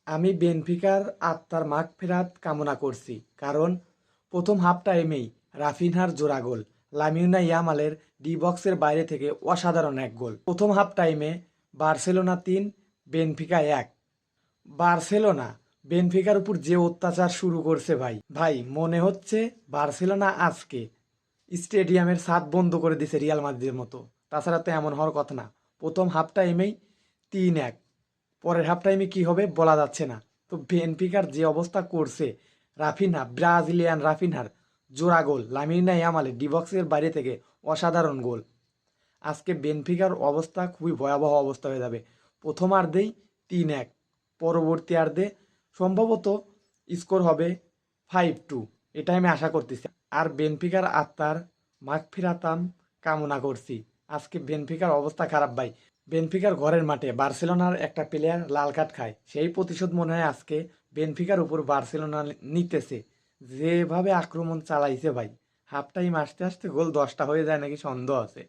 আমি বেনফিকার আত্মার মাগফিরাত কামনা করছি, কারণ প্রথম হাফ টাইমেই রাফিনহার জোড়া গোল, লামিনা ইয়ামালের ডি বক্সের বাইরে থেকে অসাধারণ এক গোল। প্রথম হাফ টাইমে বার্সেলোনা ৩, বেনফিকা ১। বার্সেলোনা বেনফিকার উপর যে অত্যাচার শুরু করছে ভাই ভাই মনে হচ্ছে বার্সেলোনা আজকে স্টেডিয়ামের ছাদ বন্ধ করে দিছে রিয়াল মাদ্রিদের মতো। তাছাড়া তো এমন হওয়ার কথা না। প্রথম হাফ টাইমেই ৩-১, পরের হাফ টাইমে কী হবে বলা যাচ্ছে না। তো বেনফিকার যে অবস্থা করছে, রাফিনহা, ব্রাজিলিয়ান রাফিনহার জোড়া গোল, লামিনা ইয়ামালের ডিবক্সের বাইরে থেকে অসাধারণ গোল। আজকে বেনফিকার অবস্থা খুবই ভয়াবহ অবস্থা হয়ে যাবে। প্রথমার্ধেই ৩-১, পরবর্তী অর্ধে সম্ভবত স্কোর হবে 5-2, এটাই আমি আশা করতেছি। আর বেনফিকার আত্মার মাগফিরাতাম কামনা করছি। আজকে বেনফিকার অবস্থা খারাপ ভাই। বেনফিকার ঘরের মাঠে বার্সেলোনার একটা প্লেয়ার লাল কার্ড খায়, সেই প্রতিশোধ মনে হয় আজকে বেনফিকার উপর বার্সেলোনা নিতেছে। যেভাবে আক্রমণ চালাইছে ভাই, হাফ টাইম আসতে আসতে গোল 10টা হয়ে যায় নাকি সন্দেহ আছে।